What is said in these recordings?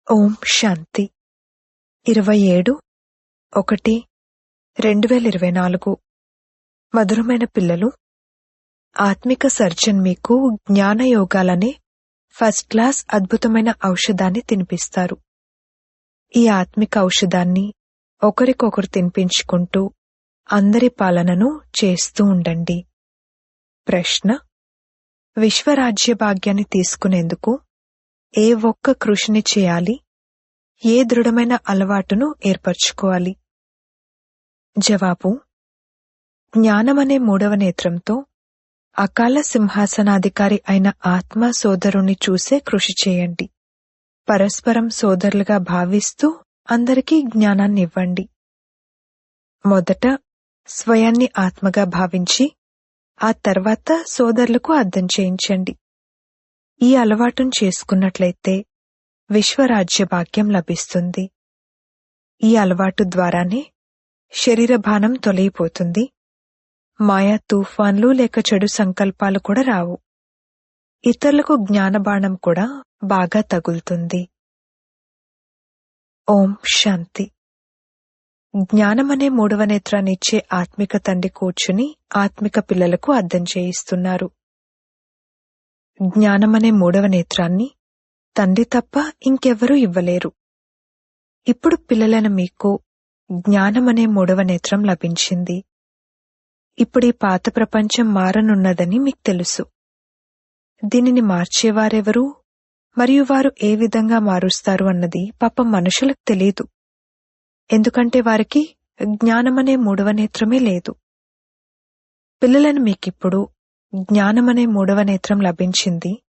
ఓం శాంతి 27/1/2024 మధురమైన పిల్లలు, ఆత్మిక సర్జన్ మీకు జ్ఞానయోగాలనే ఫస్ట్ క్లాస్ అద్భుతమైన ఔషధాన్ని తినిపిస్తారు. ఈ ఆత్మిక ఔషధాన్ని ఒకరికొకరు తినిపించుకుంటూ అందరి పాలనను చేస్తూ ఉండండి. ప్రశ్న: విశ్వరాజ్య భాగ్యాన్ని తీసుకునేందుకు ఏ ఒక్క కృషిని చేయాలి? ఏ దృఢమైన అలవాటును ఏర్పరచుకోవాలి? జవాబు: జ్ఞానమనే మూడవ నేత్రంతో అకాల సింహాసనాధికారి అయిన ఆత్మ సోదరుణ్ణి చూసే కృషి చేయండి. పరస్పరం సోదరులుగా భావిస్తూ అందరికీ జ్ఞానాన్నివ్వండి. మొదట స్వయాన్ని ఆత్మగా భావించి ఆ తర్వాత సోదరులకు అర్థం చేయించండి. ఈ అలవాటును చేసుకున్నట్లయితే విశ్వరాజ్య భాగ్యం లభిస్తుంది. ఈ అలవాటు ద్వారానే శరీరభానం తొలగిపోతుంది. మాయా తుఫాన్లు లేక చెడు సంకల్పాలు కూడా రావు. ఇతరులకు జ్ఞానబాణం కూడా బాగా తగులుతుంది. ఓం శాంతి. జ్ఞానమనే మూడవ నేత్రాన్ని ఇచ్చే ఆత్మిక తండ్రి కూర్చుని ఆత్మిక పిల్లలకు అర్థం చేయిస్తున్నారు. జ్ఞానమనే మూడవ నేత్రాన్ని తండ్రి తప్ప ఇంకెవ్వరూ ఇవ్వలేరు. ఇప్పుడు పిల్లలైన మీకు జ్ఞానమనే మూడవ నేత్రం లభించింది. ఇప్పుడీ పాత ప్రపంచం మారనున్నదని మీకు తెలుసు. దీనిని మార్చేవారెవరు మరియు వారు ఏ విధంగా మారుస్తారు అన్నది పాపం మనుషులకు తెలీదు. ఎందుకంటే వారికి జ్ఞానమనే మూడవ నేత్రమే లేదు. పిల్లలను మీకిప్పుడు జ్ఞానమనే మూడవ నేత్రం లభించింది.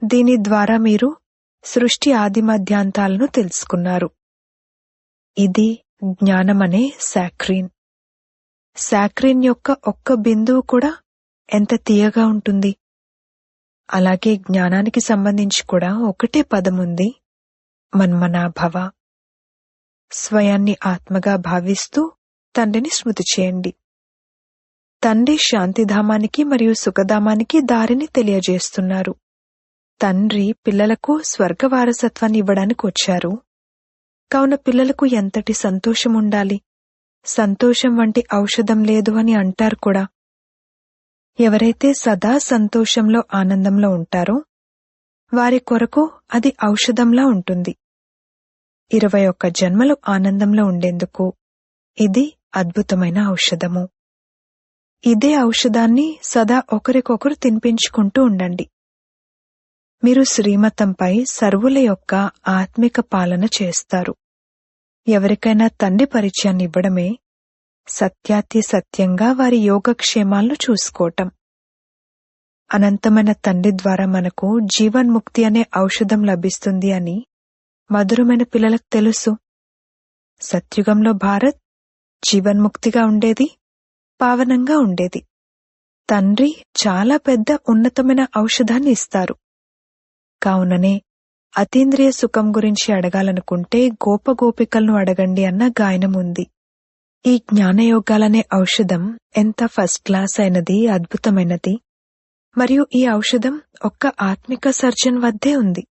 దీని ద్వారా మీరు సృష్టి ఆది మధ్యాంతాలను తెలుసుకున్నారు. ఇది జ్ఞానమనే సాక్రీన్. సాక్రీన్ యొక్క ఒక్క బిందువు కూడా ఎంత తీయగా ఉంటుంది. అలాగే జ్ఞానానికి సంబంధించి కూడా ఒకటే పదముంది, మన్మనాభవ. స్వయాన్ని ఆత్మగా భావిస్తూ తండ్రిని స్మృతి చేయండి. తండ్రి శాంతిధామానికి మరియు సుఖధామానికి దారిని తెలియజేస్తున్నారు. తండ్రి పిల్లలకు స్వర్గ వారసత్వాన్ని ఇవ్వడానికి వచ్చారు. కావున పిల్లలకు ఎంతటి సంతోషం ఉండాలి. సంతోషం వంటి ఔషధం లేదు అని అంటారు కూడా. ఎవరైతే సదా సంతోషంలో ఆనందంలో ఉంటారో వారి కొరకు అది ఔషధంలా ఉంటుంది. 21 జన్మలు ఆనందంలో ఉండేందుకు ఇది అద్భుతమైన ఔషధము. ఇదే ఔషధాన్ని సదా ఒకరికొకరు తినిపించుకుంటూ ఉండండి. మీరు శ్రీమతంపై సర్వుల యొక్క ఆత్మిక పాలన చేస్తారు. ఎవరికైనా తండ్రి పరిచయాన్ని ఇవ్వడమే సత్యాతి సత్యంగా వారి యోగక్షేమాలను చూసుకోవటం. అనంతమైన తండ్రి ద్వారా మనకు జీవన్ముక్తి అనే ఔషధం లభిస్తుంది అని మధురమైన పిల్లలకు తెలుసు. సత్యుగంలో భారత్ జీవన్ముక్తిగా ఉండేది, పావనంగా ఉండేది. తండ్రి చాలా పెద్ద ఉన్నతమైన ఔషధాన్ని ఇస్తారు. కావుననే అతీంద్రియ సుఖం గురించి అడగాలనుకుంటే గోపగోపికలను అడగండి అన్న గాయనం ఉంది. ఈ జ్ఞానయోగాలనే ఔషధం ఎంత ఫస్ట్ క్లాస్ అయినది, అద్భుతమైనది. మరియు ఈ ఔషధం ఒక్క ఆత్మిక సర్జన్ వద్దే ఉంది.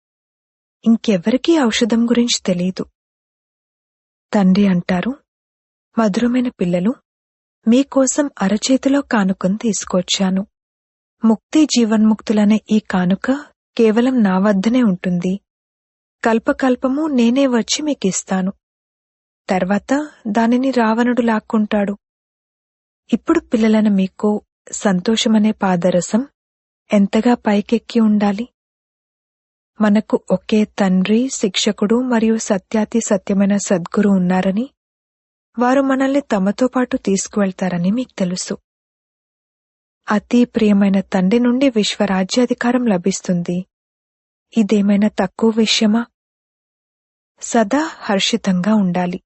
ఇంకెవ్వరికీ ఔషధం గురించి తెలీదు. తండ్రి అంటారు, మధురమైన పిల్లలు, మీకోసం అరచేతిలో కానుకను తీసుకొచ్చాను. ముక్తి జీవన్ముక్తులనే ఈ కానుక కేవలం నా వద్దనే ఉంటుంది. కల్పకల్పము నేనే వచ్చి మీకిస్తాను. తర్వాత దానిని రావణుడు లాక్కుంటాడు. ఇప్పుడు పిల్లలైన మీకు సంతోషమనే పాదరసం ఎంతగా పైకెక్కి ఉండాలి. మనకు ఒకే తండ్రి, శిక్షకుడు మరియు సత్యాతి సత్యమైన సద్గురు ఉన్నారని, వారు మనల్ని తమతో పాటు తీసుకువెళ్తారని మీకు తెలుసు. అతి ప్రియమైన తండ్రి నుండి విశ్వరాజ్యాధికారం లభిస్తుంది. ఇదేమైనా తక్కువ విషయమా? సదా హర్షితంగా ఉండాలి.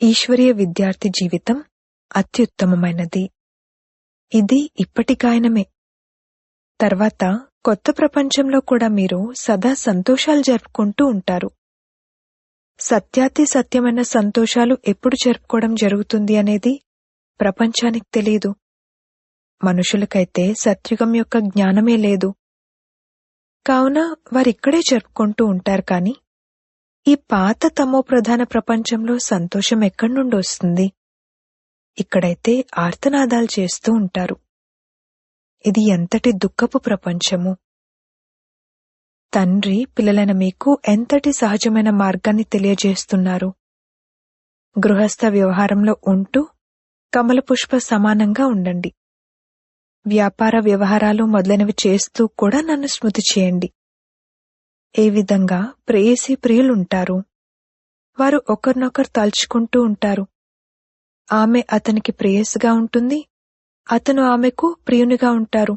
ఈశ్వరీయ విద్యార్థి జీవితం అత్యుత్తమమైనది. ఇది ఇప్పటి గాయనమే. తర్వాత కొత్త ప్రపంచంలో కూడా మీరు సదా సంతోషాలు జరుపుకుంటూ ఉంటారు. సత్యాతి సత్యమైన సంతోషాలు ఎప్పుడు జరుపుకోవడం జరుగుతుంది అనేది ప్రపంచానికి తెలీదు. మనుషులకైతే సత్యుగం యొక్క జ్ఞానమే లేదు. కావున వారిక్కడే జరుపుకుంటూ ఉంటారు. కాని ఈ పాత తమో ప్రధాన ప్రపంచంలో సంతోషం ఎక్కడి నుండి వస్తుంది? ఇక్కడైతే ఆర్తనాదాలు చేస్తూ ఉంటారు. ఇది ఎంతటి దుఃఖపు ప్రపంచము! తండ్రి పిల్లలైన మీకు ఎంతటి సహజమైన మార్గాన్ని తెలియజేస్తున్నారు. గృహస్థ వ్యవహారంలో ఉంటూ కమలపుష్ప సమానంగా ఉండండి. వ్యాపార వ్యవహారాలు మొదలైనవి చేస్తూ కూడా నన్ను స్మృతి చేయండి. ఏ విధంగా ప్రేయసీ ప్రియులుంటారు. వారు ఒకరినొకరు తలుచుకుంటూ ఉంటారు. ఆమె అతనికి ప్రేయసిగా ఉంటుంది, అతను ఆమెకు ప్రియునిగా ఉంటారు.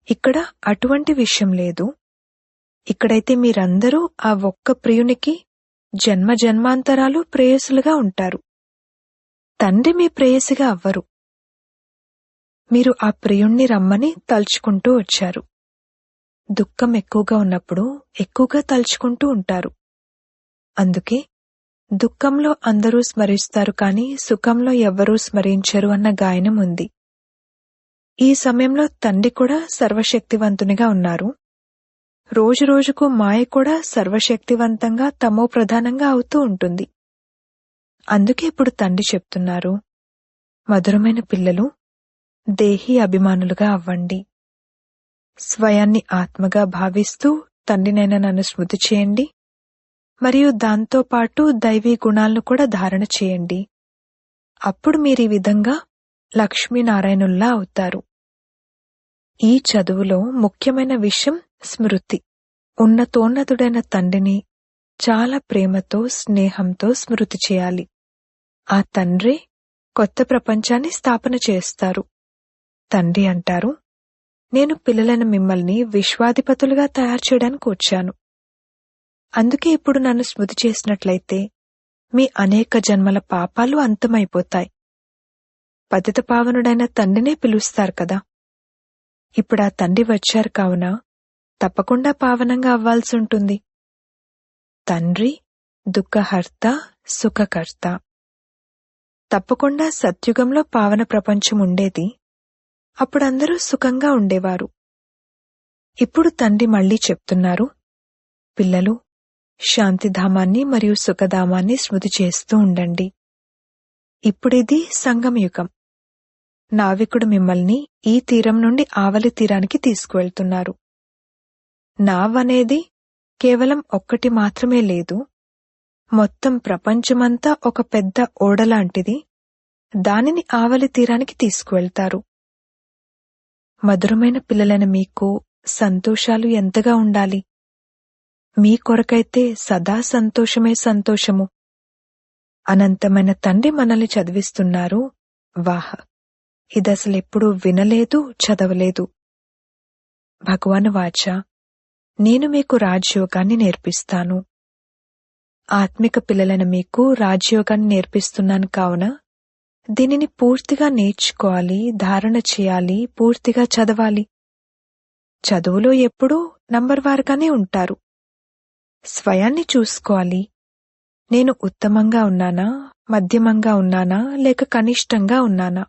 ఇక్కడ అటువంటి విషయం లేదు. ఇక్కడైతే మీరందరూ ఆ ఒక్క ప్రియునికి జన్మ జన్మాంతరాలు ప్రేయసులుగా ఉంటారు. తండ్రి మీ ప్రేయసిగా అవ్వరు. మీరు ఆ ప్రియుణ్ణి రమ్మని తలుచుకుంటూ వచ్చారు. దుఃఖం ఎక్కువగా ఉన్నప్పుడు ఎక్కువగా తలుచుకుంటూ ఉంటారు. అందుకే దుఃఖంలో అందరూ స్మరిస్తారు, కాని సుఖంలో ఎవ్వరూ స్మరించరు అన్న గాయనం ఉంది. ఈ సమయంలో తండ్రి కూడా సర్వశక్తివంతునిగా ఉన్నారు. రోజురోజుకు మాయ కూడా సర్వశక్తివంతంగా తమో ప్రధానంగా అవుతూ ఉంటుంది. అందుకే ఇప్పుడు తండ్రి చెప్తున్నారు, మధురమైన పిల్లలు, దేహీ అభిమానులుగా అవ్వండి. స్వయాన్ని ఆత్మగా భావిస్తూ తండ్రినైన నన్ను స్మృతి చేయండి. మరియు దాంతోపాటు దైవీ గుణాలను కూడా ధారణ చేయండి. అప్పుడు మీరీ విధంగా లక్ష్మీనారాయణుల్లా అవుతారు. ఈ చదువులో ముఖ్యమైన విషయం స్మృతి. ఉన్నతోన్నతుడైన తండ్రిని చాలా ప్రేమతో స్నేహంతో స్మృతి చేయాలి. ఆ తండ్రి కొత్త ప్రపంచాన్ని స్థాపన చేస్తారు. తండ్రి అంటారు, నేను పిల్లలైన మిమ్మల్ని విశ్వాధిపతులుగా తయారు చేయడానికి వచ్చాను. అందుకే ఇప్పుడు నన్ను స్మృతి చేసినట్లయితే మీ అనేక జన్మల పాపాలు అంతమైపోతాయి. పతిత పావనుడైన తండ్రినే పిలుస్తారు కదా. ఇప్పుడు ఆ తండ్రి వచ్చారు కావున తప్పకుండా పావనంగా అవ్వాల్సి ఉంటుంది. తండ్రి దుఃఖహర్త సుఖకర్త. తప్పకుండా సత్యుగంలో పావన ప్రపంచం ఉండేది. అప్పుడందరూ సుఖంగా ఉండేవారు. ఇప్పుడు తండ్రి మళ్లీ చెప్తున్నారు, పిల్లలు శాంతిధామాన్ని మరియు సుఖధామాన్ని స్మృతి చేస్తూ ఉండండి. ఇప్పుడిది సంగమయుగం. నావికుడు మిమ్మల్ని ఈ తీరం నుండి ఆవలి తీరానికి తీసుకువెళ్తున్నారు. నావ్ అనేది కేవలం ఒక్కటి మాత్రమే లేదు. మొత్తం ప్రపంచమంతా ఒక పెద్ద ఓడలాంటిది. దానిని ఆవలి తీరానికి తీసుకువెళ్తారు. మధురమైన పిల్లలైన మీకు సంతోషాలు ఎంతగా ఉండాలి. మీ కొరకైతే సదా సంతోషమే సంతోషము. అనంతమైన తండ్రి మనల్ని చదివిస్తున్నారు. వాహ్! ఇదసలెప్పుడూ వినలేదు, చదవలేదు. భగవాన్ వాచ, నేను మీకు రాజయోగాన్ని నేర్పిస్తాను. ఆత్మిక పిల్లలైన మీకు రాజయోగాన్ని నేర్పిస్తున్నాను కావున దీనిని పూర్తిగా నేర్చుకోవాలి, ధారణ చేయాలి, పూర్తిగా చదవాలి. చదువులో ఎప్పుడూ నంబర్వారుగానే ఉంటారు. స్వయాన్ని చూసుకోవాలి. నేను ఉత్తమంగా ఉన్నానా, మధ్యమంగా ఉన్నానా, లేక కనిష్టంగా ఉన్నానా?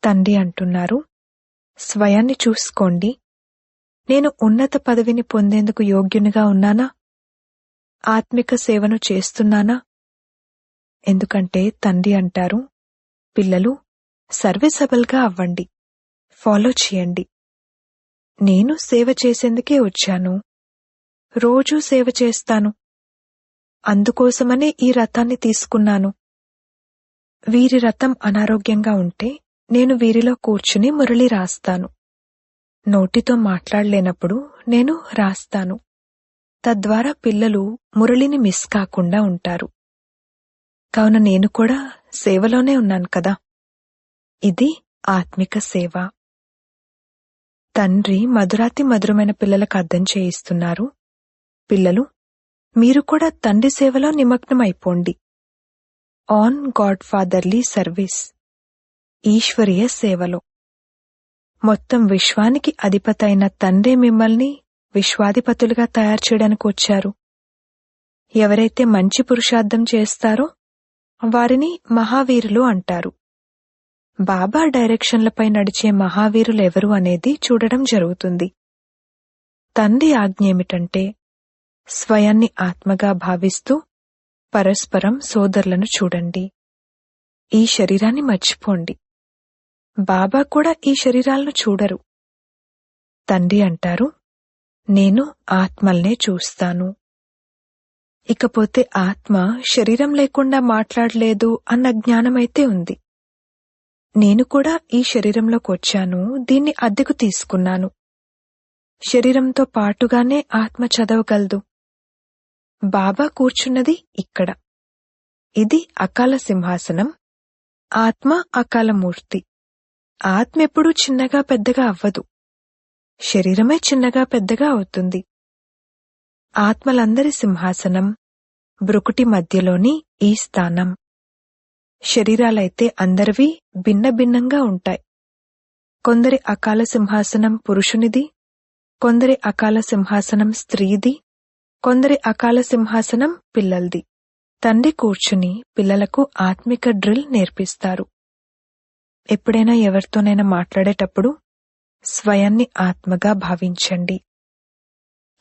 తండ్రి అంటున్నారు, స్వయాన్ని చూసుకోండి. నేను ఉన్నత పదవిని పొందేందుకు యోగ్యునిగా ఉన్నానా? ఆత్మిక సేవను చేస్తున్నానా? ఎందుకంటే తండ్రి అంటారు, పిల్లలు సర్వీసబుల్గా అవ్వండి, ఫాలో చేయండి. నేను సేవ చేసేందుకే వచ్చాను. రోజూ సేవ చేస్తాను. అందుకోసమనే ఈ రథాన్ని తీసుకున్నాను. వీరి రథం అనారోగ్యంగా ఉంటే నేను వీరిలో కూర్చుని మురళి రాస్తాను. నోటితో మాట్లాడలేనప్పుడు నేను రాస్తాను. తద్వారా పిల్లలు మురళిని మిస్ కాకుండా ఉంటారు. కావున నేను కూడా సేవలోనే ఉన్నాను కదా. ఇది ఆత్మిక సేవ. తండ్రి మధురాతి మధురమైన పిల్లలకు అర్థం చేయిస్తున్నారు. పిల్లలు, మీరు కూడా తండ్రి సేవలో నిమగ్నమైపోండి. ఆన్ గాడ్ ఫాదర్లీ సర్వీస్, ఈశ్వరీయ సేవలో. మొత్తం విశ్వానికి అధిపతైన తండ్రి మిమ్మల్ని విశ్వాధిపతులుగా తయారు చేయడానికి వచ్చారు. ఎవరైతే మంచి పురుషార్థం చేస్తారో వారిని మహావీరులు అంటారు. బాబా డైరెక్షన్లపై నడిచే మహావీరులెవరు అనేది చూడడం జరుగుతుంది. తండ్రి ఆజ్ఞ ఏమిటంటే స్వయాన్ని ఆత్మగా భావిస్తూ పరస్పరం సోదరులను చూడండి. ఈ శరీరాన్ని మర్చిపోండి. బాబా కూడా ఈ శరీరాలను చూడరు. తండ్రి అంటారు, నేను ఆత్మల్నే చూస్తాను. ఇకపోతే ఆత్మ శరీరం లేకుండా మాట్లాడలేదు అన్న జ్ఞానమైతే ఉంది. నేను కూడా ఈ శరీరంలోకి వచ్చాను, దీన్ని అద్దెకు తీసుకున్నాను. శరీరంతో పాటుగానే ఆత్మ చదవగలదు. బాబా కూర్చున్నది ఇక్కడ. ఇది అకాల సింహాసనం. ఆత్మ అకాలమూర్తి. ఆత్మ ఎప్పుడూ చిన్నగా పెద్దగా అవ్వదు. శరీరమే చిన్నగా పెద్దగా అవుతుంది. ఆత్మలందరి సింహాసనం బ్రుకుటి మధ్యలోని ఈ స్థానం. శరీరాలైతే అందరివి భిన్న భిన్నంగా ఉంటాయి. కొందరి అకాల సింహాసనం పురుషునిది, కొందరి అకాల సింహాసనం స్త్రీది, కొందరి అకాల సింహాసనం పిల్లల్ది. తండ్రి కూర్చుని పిల్లలకు ఆత్మిక డ్రిల్ నేర్పిస్తారు. ఎప్పుడైనా ఎవరితోనైనా మాట్లాడేటప్పుడు స్వయాన్ని ఆత్మగా భావించండి.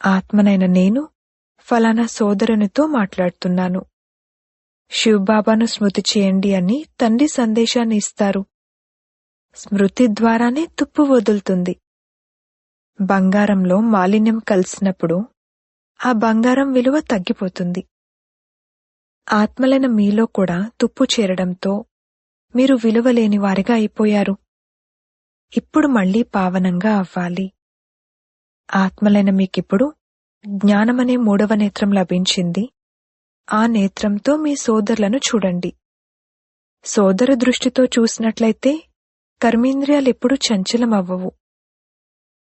ఆత్మనైన నేను ఫలానా సోదరునితో మాట్లాడుతున్నాను. శివబాబాను స్మృతి చేయండి అని తండ్రి సందేశాన్ని ఇస్తారు. స్మృతి ద్వారానే తుప్పు వదులుతుంది. బంగారంలో మాలిన్యం కలిసినప్పుడు ఆ బంగారం విలువ తగ్గిపోతుంది. ఆత్మలైన మీలో కూడా తుప్పు చేరడంతో మీరు విలువలేని వారిగా అయిపోయారు. ఇప్పుడు మళ్లీ పావనంగా అవ్వాలి. ఆత్మలైన మీకిప్పుడు జ్ఞానమనే 3వ నేత్రం లభించింది. ఆ నేత్రంతో మీ సోదరులను చూడండి. సోదర దృష్టితో చూసినట్లయితే కర్మేంద్రియాలెప్పుడూ చంచలమవ్వవు.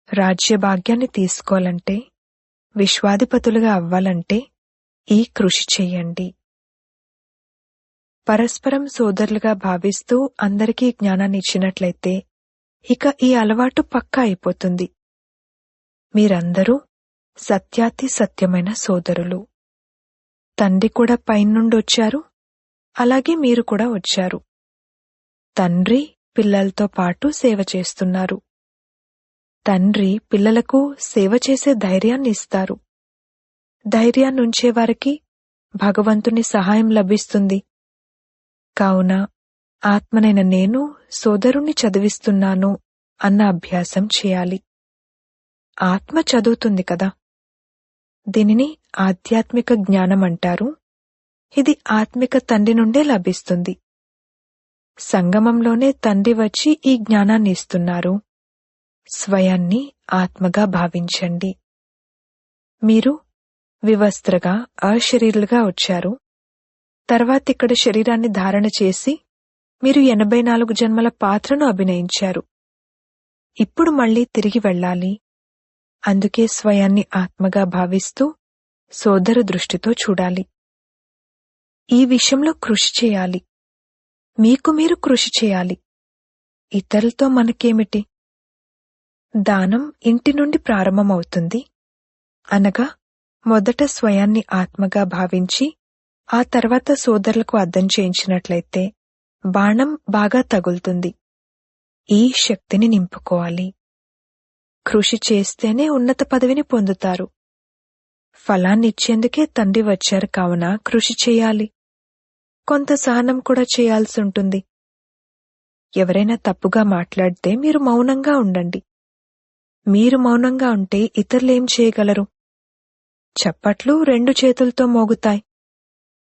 రాజ్యభాగ్యాన్ని తీసుకోవాలంటే, విశ్వాధిపతులుగా అవ్వాలంటే ఈ కృషి చెయ్యండి. పరస్పరం సోదరులుగా భావిస్తూ అందరికీ జ్ఞానాన్ని ఇచ్చినట్లయితే ఇక ఈ అలవాటు పక్కా అయిపోతుంది. మీరందరూ సత్యాతి సత్యమైన సోదరులు. తండ్రి కూడా పైనుండొచ్చారు, అలాగే మీరు కూడా వచ్చారు. తండ్రి పిల్లలతో పాటు సేవ చేస్తున్నారు. తండ్రి పిల్లలకు సేవ చేసే ధైర్యాన్ని ఇస్తారు. ధైర్యాన్నుంచేవారికి భగవంతుని సహాయం లభిస్తుంది. కావున ఆత్మనైన నేను సోదరుణ్ణి చదివిస్తున్నాను అన్న అభ్యాసం చేయాలి. ఆత్మ చదువుతుంది కదా. దీనిని ఆధ్యాత్మిక జ్ఞానం అంటారు. ఇది ఆత్మిక తండ్రి నుండే లభిస్తుంది. సంగమంలోనే తండ్రి వచ్చి ఈ జ్ఞానాన్ని ఇస్తున్నారు. స్వయాన్ని ఆత్మగా భావించండి. మీరు వివస్త్రగా అశరీరులుగా వచ్చారు. తర్వాతిక్కడ శరీరాన్ని ధారణ చేసి మీరు 84 జన్మల పాత్రను అభినయించారు. ఇప్పుడు మళ్లీ తిరిగి వెళ్ళాలి. అందుకే స్వయాన్ని ఆత్మగా భావిస్తూ సోదర దృష్టితో చూడాలి. ఈ విషయంలో కృషి చేయాలి. మీకు మీరు కృషి చేయాలి. ఇతరులతో మనకేమిటి? దానం ఇంటి నుండి ప్రారంభమవుతుంది. అనగా మొదట స్వయాన్ని ఆత్మగా భావించి ఆ తర్వాత సోదరులకు అర్థం చేయించినట్లయితే బాణం బాగా తగులుతుంది. ఈ శక్తిని నింపుకోవాలి. కృషి చేస్తేనే ఉన్నత పదవిని పొందుతారు. ఫలాన్నిచ్చేందుకే తండ్రి వచ్చారు కావున కృషి చేయాలి. కొంత సహనం కూడా చేయాల్సి ఉంటుంది. ఎవరైనా తప్పుగా మాట్లాడితే మీరు మౌనంగా ఉండండి. మీరు మౌనంగా ఉంటే ఇతరులేం చేయగలరు? చప్పట్లు 2 చేతులతో మోగుతాయి.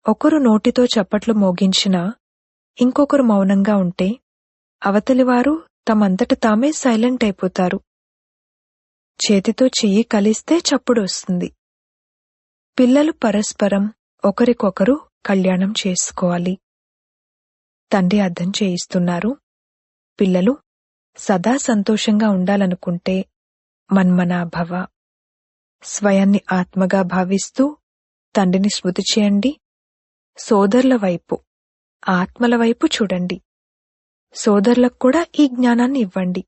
ఒకరు నోటితో చప్పట్లు మోగించినా ఇంకొకరు మౌనంగా ఉంటే అవతలివారు తమంతట తామే సైలెంట్ అయిపోతారు. చేతితో చెయ్యి కలిస్తే చప్పుడు వస్తుంది. పిల్లలు పరస్పరం ఒకరికొకరు కళ్యాణం చేసుకోవాలి. తండ్రి అర్థం చేయిస్తున్నారు. పిల్లలు సదా సంతోషంగా ఉండాలనుకుంటే మన్మనాభవ. స్వయాన్ని ఆత్మగా భావిస్తూ తండ్రిని స్మృతి చేయండి. సోదరుల వైపు, ఆత్మల వైపు చూడండి. సోదరులకు కూడా ఈ జ్ఞానాన్ని ఇవ్వండి.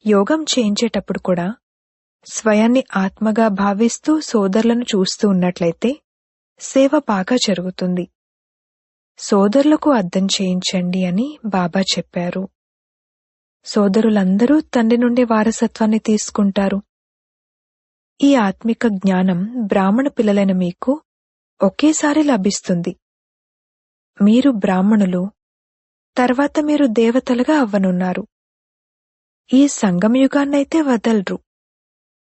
యోగం చేయించేటప్పుడు కూడా స్వయాన్ని ఆత్మగా భావిస్తూ సోదరులను చూస్తూ ఉన్నట్లయితే సేవ బాగా జరుగుతుంది. సోదరులకు అర్థం చేయించండి అని బాబా చెప్పారు. సోదరులందరూ తండ్రి నుండి వారసత్వాన్ని తీసుకుంటారు. ఈ ఆత్మిక జ్ఞానం బ్రాహ్మణ పిల్లలైన మీకు ఒకేసారి లభిస్తుంది. మీరు బ్రాహ్మణులు, తర్వాత మీరు దేవతలుగా అవ్వనున్నారు. ఈ సంగమయుగాన్నైతే వదలరు.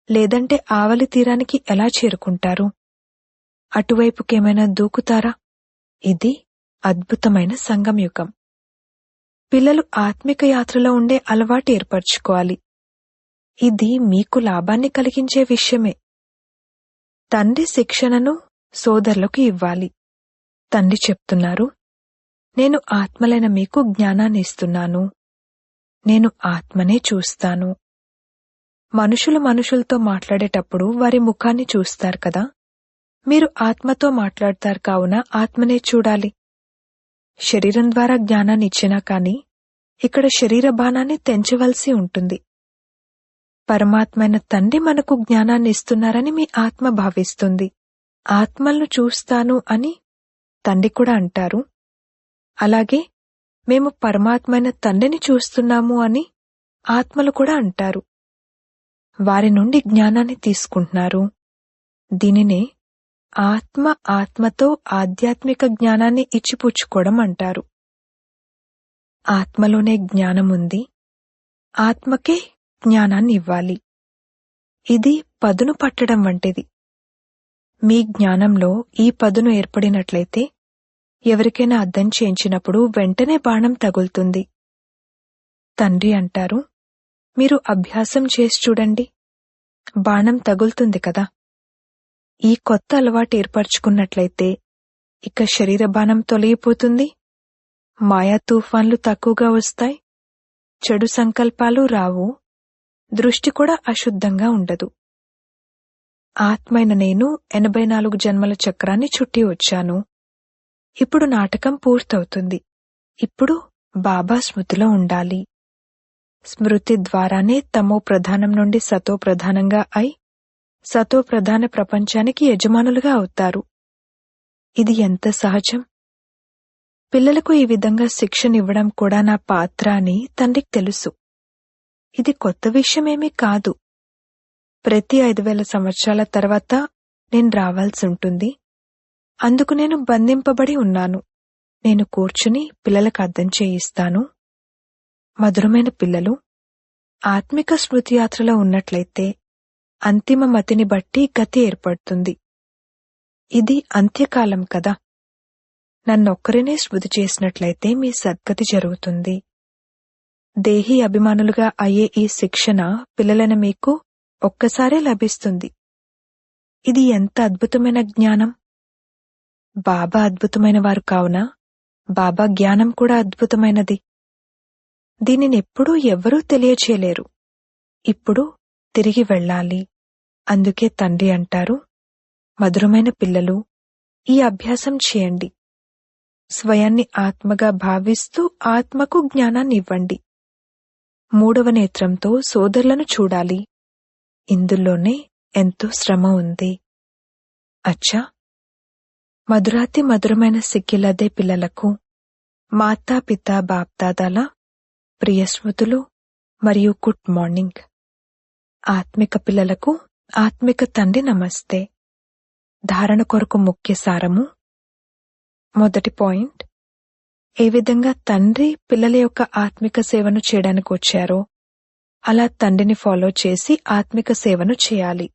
లేదంటే ఆవలి తీరానికి ఎలా చేరుకుంటారు? అటువైపుకేమైనా దూకుతారా? ఇది అద్భుతమైన సంగమయుగం. పిల్లలు ఆత్మిక యాత్రలో ఉండే అలవాటు ఏర్పరచుకోవాలి. ఇది మీకు లాభాన్ని కలిగించే విషయమే. తండ్రి శిక్షణను సోదరులకు ఇవ్వాలి. తండ్రి చెప్తున్నారు, నేను ఆత్మలైన మీకు జ్ఞానాన్ని ఇస్తున్నాను. నేను ఆత్మనే చూస్తాను. మనుషులతో మాట్లాడేటప్పుడు వారి ముఖాన్ని చూస్తారు కదా. మీరు ఆత్మతో మాట్లాడతారు కావున ఆత్మనే చూడాలి. శరీరం ద్వారా జ్ఞానాన్ని ఇచ్చినా కాని ఇక్కడ శరీర బాణాన్ని తెంచవలసి ఉంటుంది. పరమాత్మైన తండ్రి మనకు జ్ఞానాన్ని ఇస్తున్నారని మీ ఆత్మ భావిస్తుంది. ఆత్మలను చూస్తాను అని తండ్రి కూడా అంటారు. అలాగే మేము పరమాత్మైన తండ్రిని చూస్తున్నాము అని ఆత్మలు కూడా అంటారు. వారి నుండి జ్ఞానాన్ని తీసుకుంటున్నారు. దీనినే ఆత్మతో ఆధ్యాత్మిక జ్ఞానాన్ని ఇచ్చిపుచ్చుకోవడం అంటారు. ఆత్మలోనే జ్ఞానముంది. ఆత్మకే జ్ఞానాన్ని ఇవ్వాలి. ఇది పదును పట్టడం వంటిది. మీ జ్ఞానంలో ఈ పదును ఏర్పడినట్లయితే ఎవరికైనా అర్థం చేయించినప్పుడు వెంటనే బాణం తగులుతుంది. తండ్రి అంటారు, మీరు అభ్యాసం చేసి చూడండి, బాణం తగులుతుంది కదా. ఈ కొత్త అలవాటు ఏర్పరచుకున్నట్లయితే ఇక శరీర బాణం తొలగిపోతుంది. మాయా తుఫాన్లు తక్కువగా వస్తాయి. చెడు సంకల్పాలు రావు. దృష్టి కూడా అశుద్ధంగా ఉండదు. ఆత్మైన నేను 84 జన్మల చక్రాన్ని చుట్టి వచ్చాను. ఇప్పుడు నాటకం పూర్తవుతుంది. ఇప్పుడు బాబా స్మృతిలో ఉండాలి. స్మృతి ద్వారానే తమో ప్రధానం నుండి సతో ప్రధానంగా అయి సతో ప్రధాన ప్రపంచానికి యజమానులుగా అవుతారు. ఇది ఎంత సహజం. పిల్లలకు ఈ విధంగా శిక్షనివ్వడం కూడా నా పాత్ర అని తండ్రికి తెలుసు. ఇది కొత్త విషయమేమీ కాదు. ప్రతి 5000 సంవత్సరాల తర్వాత నేను రావాల్సి ఉంటుంది. అందుకు నేను బంధింపబడి ఉన్నాను. నేను కూర్చుని పిల్లలకు అర్థం చేయిస్తాను. మధురమైన పిల్లలు, ఆత్మిక స్మృతి యాత్రలో ఉన్నట్లయితే అంతిమ మతిని బట్టి గతి ఏర్పడుతుంది. ఇది అంత్యకాలం కదా. నన్నొక్కరినే స్మృతి చేసినట్లయితే మీ సద్గతి జరుగుతుంది. దేహీ అభిమానులుగా అయ్యే ఈ శిక్షణ పిల్లలైన మీకు ఒక్కసారే లభిస్తుంది. ఇది ఎంత అద్భుతమైన జ్ఞానం. బాబా అద్భుతమైన వారు కావున బాబా జ్ఞానం కూడా అద్భుతమైనది. దీనినెప్పుడూ ఎవ్వరూ తెలియచేయలేరు. ఇప్పుడు తిరిగి వెళ్ళాలి. అందుకే తండ్రి అంటారు, మధురమైన పిల్లలు, ఈ అభ్యాసం చేయండి. స్వయాన్ని ఆత్మగా భావిస్తూ ఆత్మకు జ్ఞానాన్ని ఇవ్వండి. 3వ నేత్రంతో సోదరులను చూడాలి. ఇందులోనే ఎంతో శ్రమ ఉంది. అచ్చా, మధురాతి మధురమైన సిక్కిలదే పిల్లలకు మాతాపితా బాప్దాదాల ప్రియ స్మృతులు మరియు గుడ్ మార్నింగ్. ఆత్మిక పిల్లలకు ఆత్మిక తండ్రి నమస్తే. ధారణ కొరకు ముఖ్య సారము. మొదటి పాయింట్, ఏ విధంగా తండ్రి పిల్లల యొక్క ఆత్మిక సేవను చేయడానికి వచ్చారో అలా తండ్రిని ఫాలో చేసి ఆత్మిక సేవను చేయాలి.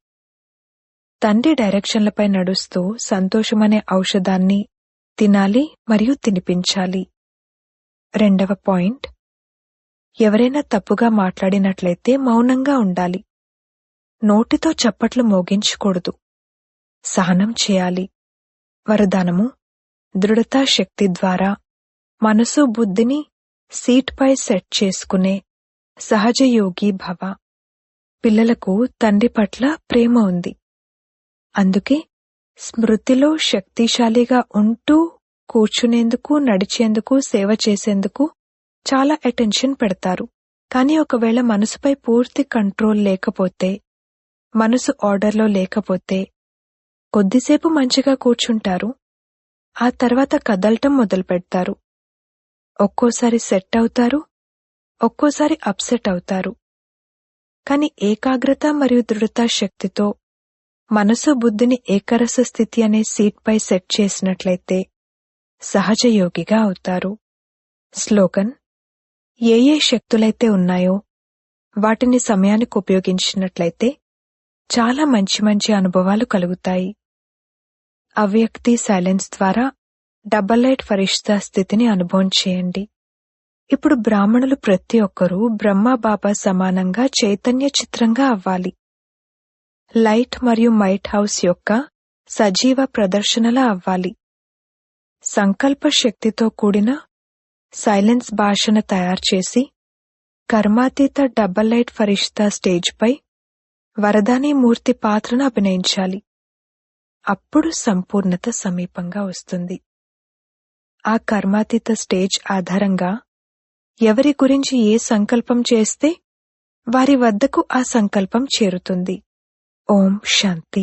తండ్రి డైరెక్షన్లపై నడుస్తూ సంతోషమనే ఔషధాన్ని తినాలి మరియు తినిపించాలి. రెండవ పాయింట్, ఎవరైనా తప్పుగా మాట్లాడినట్లయితే మౌనంగా ఉండాలి. నోటితో చప్పట్లు మోగించకూడదు. సహనం చేయాలి. వరదానము, దృఢతా శక్తి ద్వారా మనసు బుద్ధిని సీట్పై సెట్ చేసుకునే సహజయోగి భవ. పిల్లలకు తండ్రి పట్ల ప్రేమ ఉంది. అందుకే స్మృతిలో శక్తిశాలిగా ఉంటూ కూర్చునేందుకు, నడిచేందుకు, సేవ చేసేందుకు చాలా అటెన్షన్ పెడతారు. కానీ ఒకవేళ మనసుపై పూర్తి కంట్రోల్ లేకపోతే, మనసు ఆర్డర్లో లేకపోతే కొద్దిసేపు మంచిగా కూర్చుంటారు. ఆ తర్వాత కదలటం మొదలుపెడతారు. ఒక్కోసారి సెట్ అవుతారు, ఒక్కోసారి అప్సెట్ అవుతారు. కాని ఏకాగ్రత మరియు దృఢతా శక్తితో మనసు బుద్ధిని ఏకరస స్థితి అనే సీట్పై సెట్ చేసినట్లయితే సహజ యోగిగా అవుతారు. స్లోగన్: ఏ ఏ శక్తులైతే ఉన్నాయో వాటిని సమయానికి ఉపయోగించినట్లయితే చాలా మంచి మంచి అనుభవాలు కలుగుతాయి. అవ్యక్తి సైలెన్స్ ద్వారా డబల్ లైట్ ఫరిష్తా స్థితిని అనుభవం చేయండి. ఇప్పుడు బ్రాహ్మణులు ప్రతి ఒక్కరూ బ్రహ్మ బాబా సమానంగా చైతన్య చిత్రంగా అవ్వాలి. లైట్ మరియు మైట్ హౌస్ యొక్క సజీవ ప్రదర్శనలా అవ్వాలి. సంకల్ప శక్తితో కూడిన సైలెన్స్ భాషను తయారు చేసి కర్మాతీత డబల్ లైట్ ఫరిష్తా స్టేజ్పై వరదాని మూర్తి పాత్రను అభినయించాలి. అప్పుడు సంపూర్ణత సమీపంగా వస్తుంది. ఆ కర్మాతీత స్టేజ్ ఆధారంగా ఎవరి గురించి ఏ సంకల్పం చేస్తే వారి వద్దకు ఆ సంకల్పం చేరుతుంది. ఓం శాంతి.